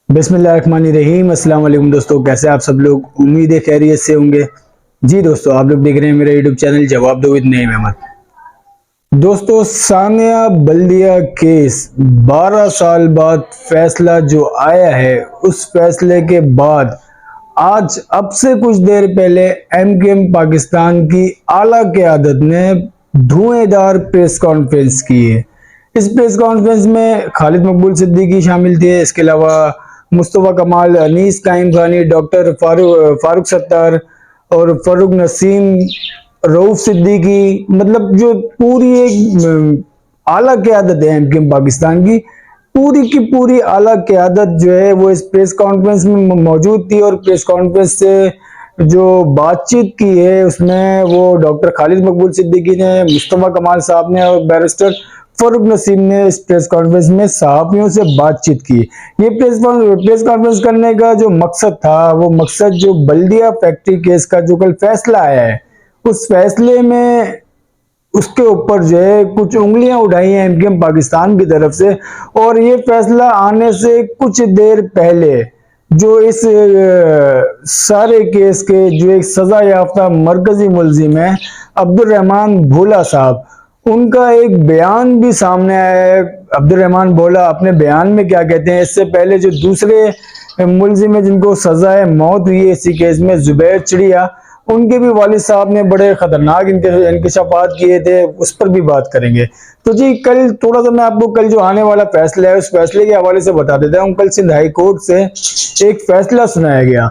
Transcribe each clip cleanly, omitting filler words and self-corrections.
बिस्मिल्लाहिर्रहमानिर्रहीम। अस्सलाम वालेकुम दोस्तों, कैसे आप सब लोग? उम्मीद है खैरियत से होंगे। जी दोस्तों, आप लोग देख रहे हैं मेरा यूट्यूब चैनल जवाब दो विद नईम अहमद। दोस्तों, सानिया बल्दिया केस 12 साल बाद फैसला जो आया है, उस फैसले के बाद आज अब से कुछ देर पहले एमकेएम पाकिस्तान की आला क़यादत ने धुएंधार प्रेस कॉन्फ्रेंस की है। इस प्रेस कॉन्फ्रेंस में खालिद मकबूल सिद्दीकी शामिल थे। इसके अलावा मुस्तफ़ा कमाल, अनीस कायम खानी, डॉक्टर फारूक सत्तार और फरूक नसीम, रऊफ सिद्दीकी, मतलब जो पूरी एक आला क़यादत है एमकेएम पाकिस्तान की, पूरी की पूरी आला क़यादत जो है वो इस प्रेस कॉन्फ्रेंस में मौजूद थी। और प्रेस कॉन्फ्रेंस से जो बातचीत की है उसमें वो डॉक्टर खालिद मकबूल सिद्दीकी ने, मुस्तफ़ा कमाल साहब ने और बैरिस्टर फरूक नसीम ने इस प्रेस कॉन्फ्रेंस में सहाफ़ियों से बातचीत की। ये प्रेस कॉन्फ्रेंस करने का जो मकसद था, वो मकसद जो बल्दिया फैक्ट्री केस का जो कल फैसला आया है, उस फैसले में उसके ऊपर जो है कुछ उंगलियां उठाई हैं एमकेएम पाकिस्तान की तरफ से। और ये फैसला आने से कुछ देर पहले जो इस सारे केस के जो एक सजा याफ्ता मरकजी मुलजिम है अब्दुल रहमान भोला साहब, उनका एक बयान भी सामने आया है। अब्दुल रहमान भोला अपने बयान में क्या कहते हैं, इससे पहले जो दूसरे मुलजिम है जिनको सजा मौत हुई है इसी केस में, जुबैर चिड़िया, उनके भी वालिद साहब ने बड़े खतरनाक इंकशाफात किए थे, उस पर भी बात करेंगे। तो जी कल थोड़ा सा मैं आपको कल जो आने वाला फैसला है उस फैसले के हवाले से बता देता हूँ। कल सिंध हाई कोर्ट से एक फैसला सुनाया गया।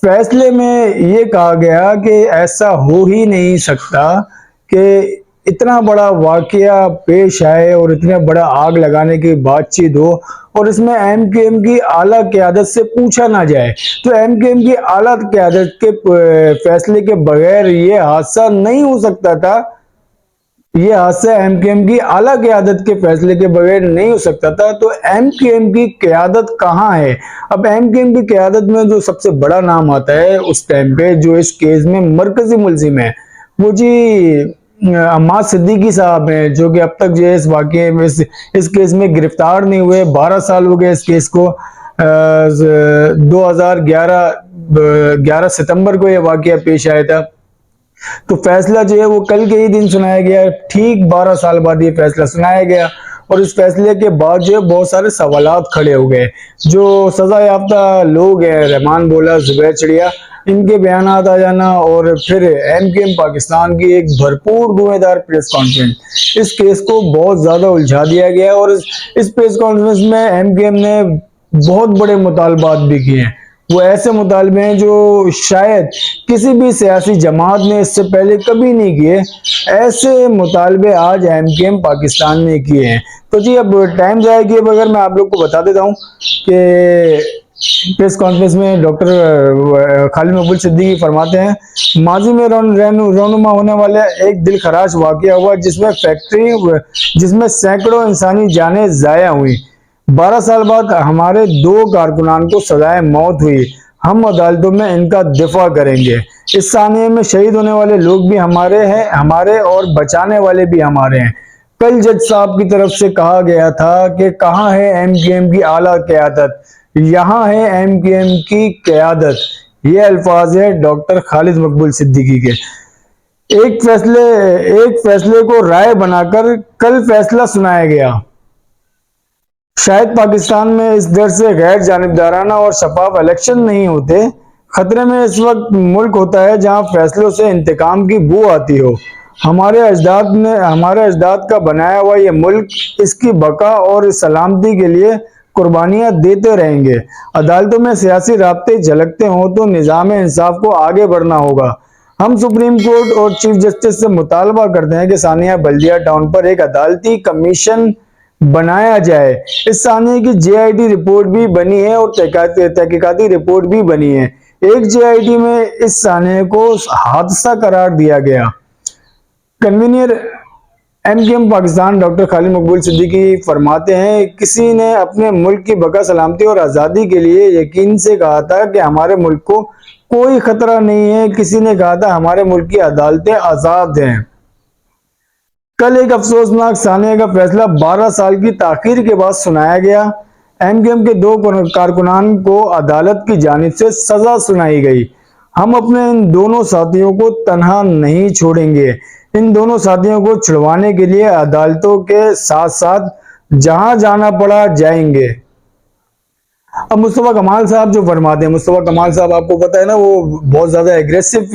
फैसले में ये कहा गया कि ऐसा हो ही नहीं सकता कि इतना बड़ा वाकया पेश आए और इतना बड़ा आग लगाने की बातचीत हो और इसमें एमकेएम की आला क़यादत से पूछा ना जाए। तो एमकेएम की आला क़यादत के फैसले के बगैर ये हादसा नहीं हो सकता था। ये हादसा एमकेएम की आला क़यादत के फैसले के बगैर नहीं हो सकता था। तो एमकेएम की क़यादत कहाँ है? अब एमकेएम की क़यादत में जो सबसे बड़ा नाम आता है उस टाइम पे, जो इस केस में मरकजी मुलजिम है, वो जी अम्माद सिद्दीकी साहब हैं, जो कि अब तक जो है इस वाकये में इस केस में गिरफ्तार नहीं हुए। 12 साल हो गए इस केस को। 11 सितंबर को यह वाकया पेश आया था। तो फैसला जो है वो कल के ही दिन सुनाया गया। ठीक 12 साल बाद ये फैसला सुनाया गया और इस फैसले के बाद जो है बहुत सारे सवालात खड़े हो गए। जो सजा याफ्ता लोग हैं, रहमान भोला, जुबैर चिड़िया, इनके बयान आ जाना और फिर एमकेएम पाकिस्तान की एक भरपूर धुएंधार प्रेस कॉन्फ्रेंस, इस केस को बहुत ज्यादा उलझा दिया गया। और इस प्रेस कॉन्फ्रेंस में एमकेएम ने बहुत बड़े मुतालबात भी किए हैं। वो ऐसे मुतालबे हैं जो शायद किसी भी सियासी जमात ने इससे पहले कभी नहीं किए। ऐसे मुतालबे आज एमकेएम पाकिस्तान ने किए हैं। तो जी अब टाइम जाए कि अगर मैं आप लोग को बता देता हूँ कि प्रेस कॉन्फ्रेंस में डॉक्टर खालिद मकबूल सिद्दीकी फरमाते हैं, माजी में रौनुमा होने वाला एक दिल खराश वाकया हुआ जिसमें सैकड़ों इंसानी जानें जाया हुई। 12 साल बाद हमारे 2 कारकुनान को सजाए मौत हुई। हम अदालतों में इनका दिफा करेंगे। इस सानिए में शहीद होने वाले लोग भी हमारे हैं, हमारे, और बचाने वाले भी हमारे हैं। कल जज साहब की तरफ से कहा गया था कि कहाँ है एमकेएम की आला क़यादत, यहाँ है एमकेएम की क़यादत। ये अल्फाज है डॉक्टर खालिद मकबूल सिद्दीकी के। एक फैसले को राय बनाकर कल फैसला सुनाया गया। शायद पाकिस्तान में इस डर से गैर जानिबदाराना और शफाफ इलेक्शन नहीं होते। खतरे में इस वक्त मुल्क होता है जहां फैसलों से इंतकाम की बू आती हो। हमारे अजदाद का बनाया हुआ ये मुल्क इसकी बका और सलामती के लिए कुर्बानियां देते रहेंगे। अदालतों में सियासी राब्ते झलकते हों तो निज़ाम इंसाफ को आगे बढ़ना होगा। हम सुप्रीम कोर्ट और चीफ जस्टिस से मुतालबा करते हैं कि सानिया बल्दिया टाउन पर एक अदालती कमीशन बनाया जाए। इस सानिया की जेआईटी रिपोर्ट भी बनी है और तहकीकाती रिपोर्ट भी बनी है। एक जेआईटी में इस सानिया को हादसा करार दिया गया। Convener MQM Pakistan doctor Khalid Maqbool Siddiqui फरमाते हैं, किसी ने अपने मुल्क की बका, सलामती और आज़ादी के लिए यकीन से कहा था कि हमारे मुल्क को कोई खतरा नहीं है। किसी ने कहा था हमारे मुल्क की अदालतें आज़ाद हैं। कल एक अफसोसनाक सानिया का फैसला 12 साल की ताखीर के बाद सुनाया गया। एमक्यूएम के 2 कारकुनान को अदालत की जानिब से सजा सुनाई गई। हम अपने इन दोनों साथियों को तन्हा नहीं छोड़ेंगे। इन दोनों साथियों को छुड़वाने के लिए अदालतों के साथ साथ जहां जाना पड़ा जाएंगे। अब मुस्तफा कमाल साहब जो फरमाते हैं, मुस्तफा कमाल साहब आपको पता है ना, वो बहुत ज्यादा एग्रेसिव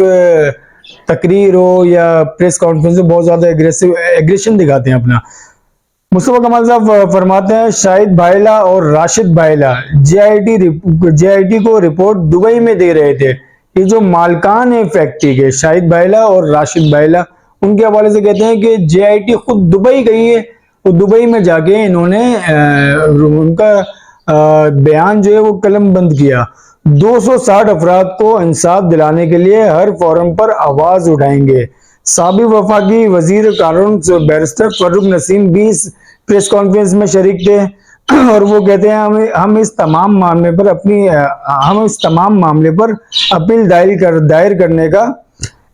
तकरीर हो या प्रेस कॉन्फ्रेंस में बहुत ज्यादा एग्रेशन दिखाते हैं अपना। मुस्तफा कमाल साहब फरमाते हैं, शाहिद भाईला और राशिद भाईला जेआईटी को रिपोर्ट दुबई में दे रहे थे। ये जो मालकान है फैक्ट्री के, शाहिद भाईला और राशिद भाईला, उनके हवाले से कहते हैं कि जेआईटी खुद दुबई गई है, तो दुबई में जाके इन्होंने उनका बयान जो है वो कलम बंद किया। 260 अफराद को इंसाफ दिलाने के लिए हर फोरम पर आवाज उठाएंगे। साबिक वफाकी वजीर कानून बैरिस्टर फर्रुख नसीम भी इस प्रेस कॉन्फ्रेंस में शरीक थे और वो कहते हैं हम इस तमाम मामले पर अपील दायर करने का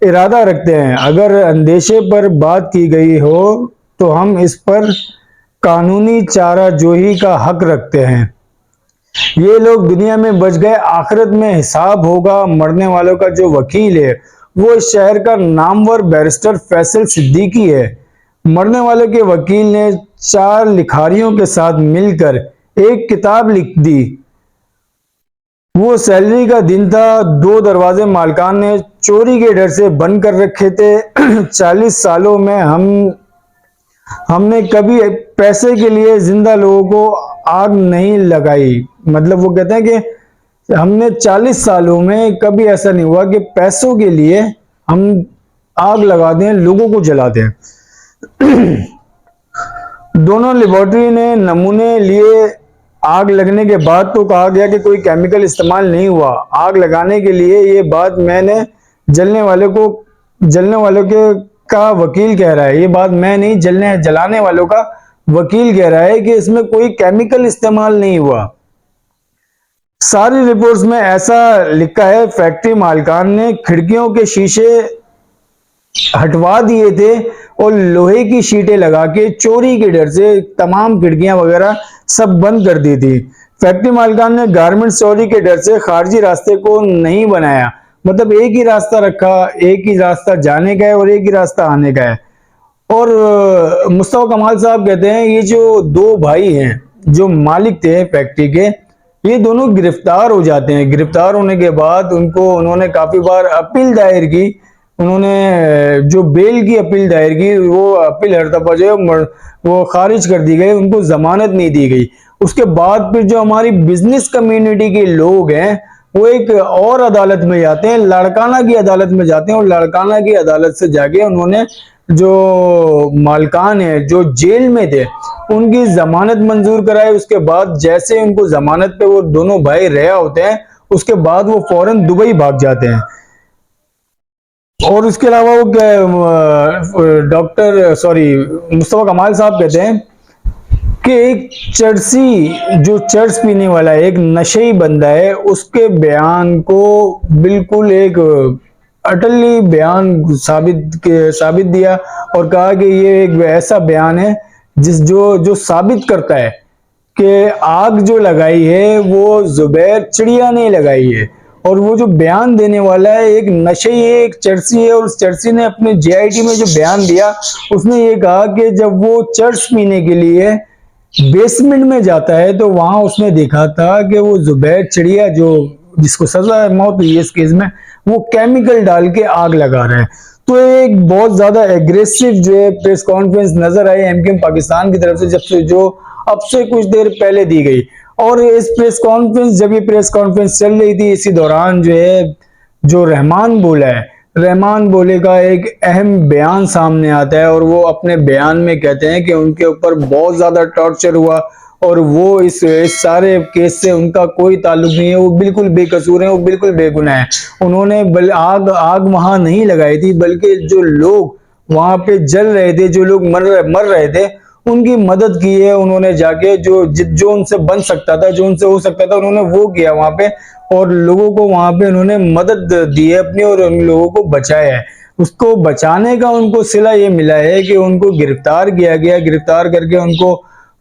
इरादा रखते हैं। अगर अंदेशे पर बात की गई हो तो हम इस पर कानूनी चाराजोही का हक रखते हैं। ये लोग दुनिया में बच गए, आखिरत में हिसाब होगा। मरने वालों का जो वकील है वो इस शहर का नामवर बैरिस्टर फैसल सिद्दीकी है। मरने वाले के वकील ने 4 लिखारियों के साथ मिलकर एक किताब लिख दी। वो सैलरी का दिन था। 2 दरवाजे मालकान ने चोरी के डर से बंद कर रखे थे। 40 सालों में हमने कभी पैसे के लिए जिंदा लोगों को आग नहीं लगाई। मतलब वो कहते हैं कि हमने 40 सालों में कभी ऐसा नहीं हुआ कि पैसों के लिए हम आग लगाते हैं, लोगों को जलाते हैं। दोनों लेबोरेटरी ने नमूने लिए। आग लगने के बाद तो कहा गया कि कोई केमिकल इस्तेमाल नहीं हुआ। आग लगाने के लिए ये बात मैंने जलने वालों के का वकील कह रहा है। ये बात मैं नहीं, जलाने वालों का वकील कह रहा है कि इसमें कोई केमिकल इस्तेमाल नहीं हुआ। सारी रिपोर्ट्स में ऐसा लिखा है। फैक्ट्री मालकान ने खिड़कियों के शीशे हटवा दिए थे और लोहे की शीटें लगा के चोरी के डर से तमाम खिड़कियां वगैरह सब बंद कर दी थी। फैक्ट्री मालकान ने गारमेंट चोरी के डर से खारजी रास्ते को नहीं बनाया। मतलब एक ही रास्ता रखा, एक ही रास्ता जाने का है और एक ही रास्ता आने का है। और मुस्तफा कमाल साहब कहते हैं ये जो 2 भाई हैं जो मालिक थे फैक्ट्री के, ये दोनों गिरफ्तार हो जाते हैं। गिरफ्तार होने के बाद उन्होंने काफी बार अपील दायर की। उन्होंने जो बेल की अपील दायर की, वो अपील हर दफा जो है वो खारिज कर दी गई, उनको जमानत नहीं दी गई। उसके बाद फिर जो हमारी बिजनेस कम्युनिटी के लोग हैं वो एक और अदालत में जाते हैं, लाड़काना की अदालत में जाते हैं और लाड़काना की अदालत से जाके उन्होंने जो मालकान है जो जेल में थे उनकी जमानत मंजूर कराई। उसके बाद जैसे उनको जमानत पे वो दोनों भाई रिहा होते हैं, उसके बाद वो फौरन दुबई भाग जाते हैं। और उसके अलावा वो मुस्तफा कमाल साहब कहते हैं कि एक चर्च पीने वाला एक नशेई बंदा है, उसके बयान को बिल्कुल एक अटली बयान साबित दिया और कहा कि ये एक ऐसा बयान है जो साबित करता है कि आग जो लगाई है वो जुबैर चिड़िया ने लगाई है। और वो जो बयान देने वाला है एक नशेई है, एक चर्ची है, और उस चर्ची ने अपने जेआईटी में जो बयान दिया उसने ये कहा कि जब वो चर्च पीने के लिए बेसमेंट में जाता है तो वहां उसने देखा था कि वो जुबैर चिड़िया जो जिसको सजा मौत हुई है इस केस में, वो केमिकल डाल के आग लगा रहा है। तो एक बहुत ज्यादा एग्रेसिव जो है प्रेस कॉन्फ्रेंस नजर आई एमक्यूएम पाकिस्तान की तरफ से, जब से जो अब से कुछ देर पहले दी गई। और इस प्रेस कॉन्फ्रेंस जब ये प्रेस कॉन्फ्रेंस चल रही थी, इसी दौरान जो है जो रहमान बोले का एक अहम बयान सामने आता है और वो अपने बयान में कहते हैं कि उनके ऊपर बहुत ज्यादा टॉर्चर हुआ और वो इस सारे केस से उनका कोई ताल्लुक नहीं है, वो बिल्कुल बेकसूर है, वो बिल्कुल बेगुनाह है। उन्होंने आग वहां नहीं लगाई थी, बल्कि जो लोग वहां पे जल रहे थे, जो लोग मर रहे थे, उनकी मदद की है। उन्होंने जाके जो उनसे बन सकता था, जो उनसे हो सकता था, उन्होंने वो किया वहां पे और लोगों को वहां पे उन्होंने मदद दी है अपनी और उन लोगों को बचाया है। उसको बचाने का उनको सिला ये मिला है कि उनको गिरफ्तार किया गया, गिरफ्तार करके उनको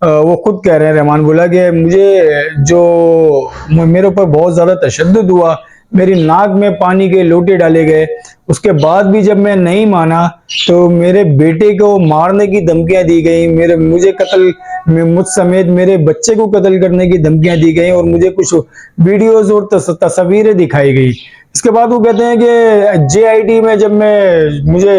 वो खुद कह रहे हैं, रहमान बोला कि मुझे जो मेरे ऊपर बहुत ज्यादा तशद्दुद हुआ, मेरी नाक में पानी के लोटे डाले गए, उसके बाद भी जब मैं नहीं माना तो मेरे बेटे को मारने की धमकियां दी गई, मुझे कत्ल, मुझ समेत मेरे बच्चे को कत्ल करने की धमकियां दी गई और मुझे कुछ वीडियोस और तस्वीरें दिखाई गई। इसके बाद वो कहते हैं कि जेआईटी में जब मुझे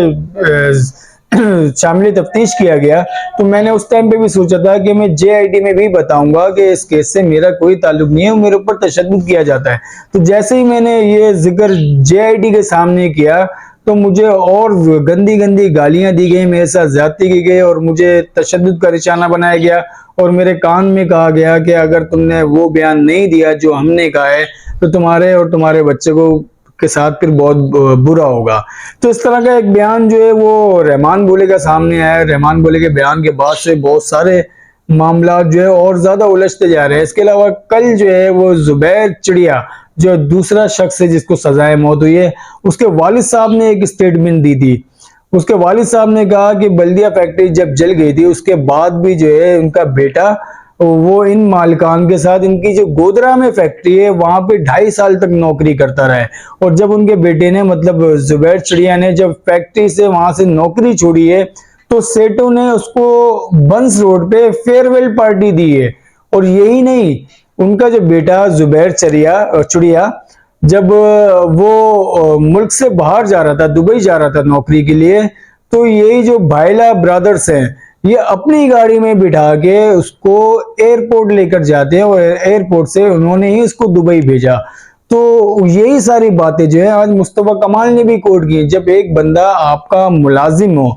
शामिल तफ्तीश किया गया तो मैंने उस टाइम पे भी सोचा था कि मैं जेआईटी में भी बताऊंगा कि इस केस से मेरा कोई ताल्लुक नहीं है, मेरे ऊपर तशद्दुद किया जाता है। तो जैसे ही मैंने ये जिक्र जेआईटी के सामने किया तो मुझे और गंदी गंदी गालियां दी गई, मेरे साथ ज्यादती की गई और मुझे तशद्दुद का निशाना बनाया गया और मेरे कान में कहा गया कि अगर तुमने वो बयान नहीं दिया जो हमने कहा है तो तुम्हारे और तुम्हारे बच्चे को के साथ फिर बहुत बुरा होगा। तो इस तरह का एक बयान जो है वो रहमान बोले का सामने आया। रहमान बोले के बयान के बाद से बहुत सारे मामला जो है और ज्यादा उलझते जा रहे हैं। इसके अलावा कल जो है वो जुबैर चिड़िया जो दूसरा शख्स है जिसको सजाए मौत हुई है, उसके वालिद साहब ने एक स्टेटमेंट दी थी। उसके वालिद साहब ने कहा कि बल्दिया फैक्ट्री जब जल गई थी उसके बाद भी जो है उनका बेटा वो इन मालिकान के साथ, इनकी जो गोदरा में फैक्ट्री है वहां पे 2.5 साल तक नौकरी करता रहा है। और जब उनके बेटे ने मतलब जुबैर चिड़िया ने जब फैक्ट्री से वहां से नौकरी छोड़ी है तो सेठों ने उसको बंस रोड पे फेयरवेल पार्टी दी है। और यही नहीं, उनका जो बेटा जुबैर चिड़िया जब वो मुल्क से बाहर जा रहा था, दुबई जा रहा था नौकरी के लिए, तो यही जो भाईला ब्रदर्स हैं ये अपनी गाड़ी में बिठा के उसको एयरपोर्ट लेकर जाते हैं और एयरपोर्ट से उन्होंने ही उसको दुबई भेजा। तो यही सारी बातें जो है आज मुस्तफा कमाल ने भी कोट की। जब एक बंदा आपका मुलाजिम हो,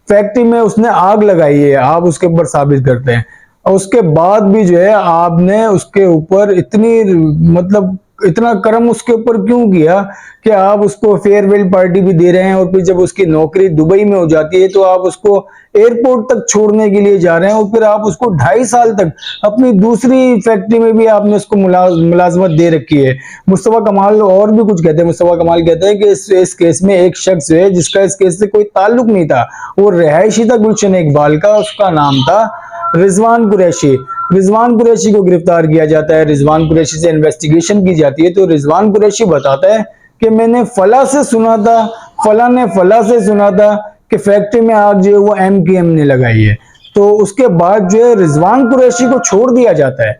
फैक्ट्री में उसने आग लगाई है, आप उसके ऊपर साबित करते हैं और उसके बाद भी जो है आपने उसके ऊपर इतना कर्म उसके ऊपर क्यों किया कि आप उसको फेयरवेल पार्टी भी दे रहे हैं और फिर जब उसकी नौकरी दुबई में हो जाती है तो आप उसको एयरपोर्ट तक छोड़ने के लिए जा रहे हैं और फिर आप उसको 2.5 साल तक अपनी दूसरी फैक्ट्री में भी आपने उसको मुलाजमत दे रखी है। मुस्तफा कमाल और भी कुछ कहते हैं। मुस्तफा कमाल कहते हैं कि इस केस में एक शख्स है जिसका इस केस से कोई ताल्लुक नहीं था, वो रिहायशी था गुलशन इकबाल का, उसका नाम था रिजवान कुरैशी। रिजवान कुरैशी को गिरफ्तार किया जाता है, रिजवान कुरैशी से इन्वेस्टिगेशन की जाती है तो रिजवान कुरैशी बताता है कि मैंने फला से सुना था, फला ने फला से सुना था कि फैक्ट्री में आग जो है वो एमकेएम ने लगाई है। तो उसके बाद जो है रिजवान कुरैशी को छोड़ दिया जाता है।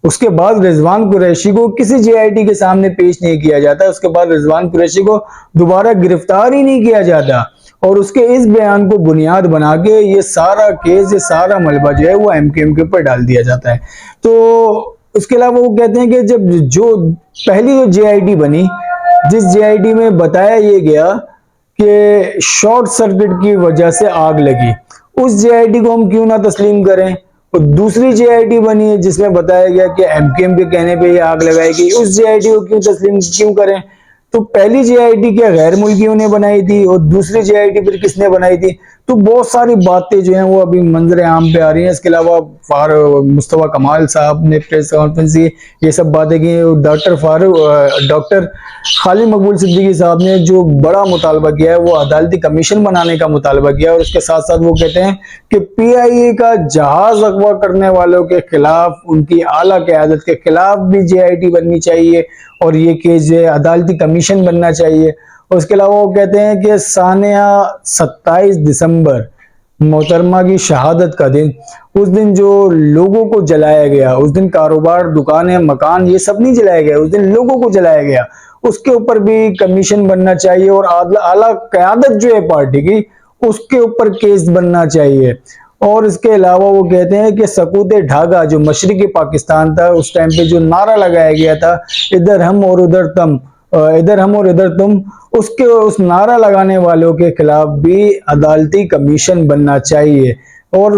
उसके बाद रिजवान कुरैशी को किसी जेआईटी के सामने पेश नहीं किया जाता। उसके बाद रिजवान कुरैशी को दोबारा गिरफ्तार ही नहीं किया जाता और उसके इस बयान को बुनियाद बना के ये सारा केस, ये सारा मलबा जो है वो एमकेएम के ऊपर डाल दिया जाता है। तो उसके अलावा वो कहते हैं कि जब जो पहली जो जेआईटी बनी, जिस जेआईटी में बताया ये गया कि शॉर्ट सर्किट की वजह से आग लगी, उस जेआईटी को हम क्यों ना तस्लीम करें। और दूसरी जेआईटी बनी है जिसमें बताया गया कि एमकेएम के कहने पे ये आग लगाई गई, उस जेआईटी को क्यों तस्लीम क्यों करें। तो पहली जेआईटी क्या गैर मुल्कियों ने बनाई थी और दूसरी जेआईटी फिर किसने बनाई थी। तो बहुत सारी बातें जो हैं वो अभी मंजर आम पे आ रही हैं। इसके अलावा मुस्तफा कमाल साहब ने प्रेस कॉन्फ्रेंस की ये सब बातें की। डॉक्टर खालिद मकबूल सिद्दीकी साहब ने जो बड़ा मुतालबा किया है वो अदालती कमीशन बनाने का मुतालबा किया और उसके साथ साथ वो कहते हैं कि पीआईए का जहाज अगवा करने वालों के खिलाफ, उनकी आला क़यादत के खिलाफ भी जेआईटी बननी चाहिए और ये केस जो है अदालती कमीशन बनना चाहिए। और उसके अलावा वो कहते हैं कि सानिया 27 दिसंबर मोहतरमा की शहादत का दिन, उस दिन जो लोगों को जलाया गया, उस दिन कारोबार, दुकानें, मकान ये सब नहीं जलाया गया, उस दिन लोगों को जलाया गया, उसके ऊपर भी कमीशन बनना चाहिए और आला क़यादत जो है पार्टी की उसके ऊपर केस बनना चाहिए। और इसके अलावा वो कहते हैं कि सकूते ढाका जो मशरिकी पाकिस्तान था उस टाइम पे जो नारा लगाया गया था, इधर हम और उधर तुम, इधर हम और इधर तुम, उस नारा लगाने वालों के खिलाफ भी अदालती कमीशन बनना चाहिए। और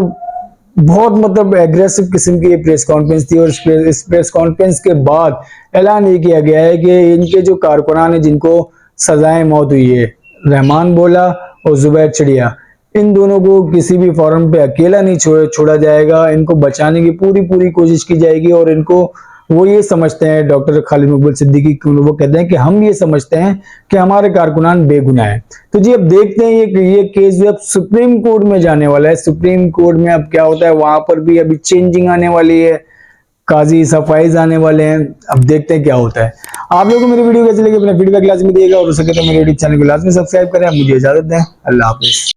बहुत मतलब एग्रेसिव किस्म की प्रेस कॉन्फ्रेंस थी और इस प्रेस कॉन्फ्रेंस के बाद ऐलान ये किया गया है कि इनके जो कारकुनान है जिनको सजाएं मौत हुई है, रहमान बोला और जुबैर चिड़िया, इन दोनों को किसी भी फॉरम पे अकेला नहीं छोड़ा जाएगा। इनको बचाने की पूरी कोशिश की जाएगी और इनको वो ये समझते हैं, डॉक्टर खालिद मकबूल सिद्दीकी, वो कहते हैं कि हम ये समझते हैं कि हमारे कारकुनान बेगुनाह है। तो जी अब देखते हैं ये केस जो अब सुप्रीम कोर्ट में जाने वाला है। सुप्रीम कोर्ट में अब क्या होता है, वहां पर भी अभी चेंजिंग आने वाली है, काजी सफाइज आने वाले हैं। अब देखते हैं क्या होता है। आप लोगों को मेरी वीडियो कैसी लगी अपना फीडबैक लाजमी दिएगा, और हो सके तो मेरे यूट्यूब चैनल को लाजमी सब्सक्राइब करें। मुझे इजाजत दें, अल्लाह हाफिज।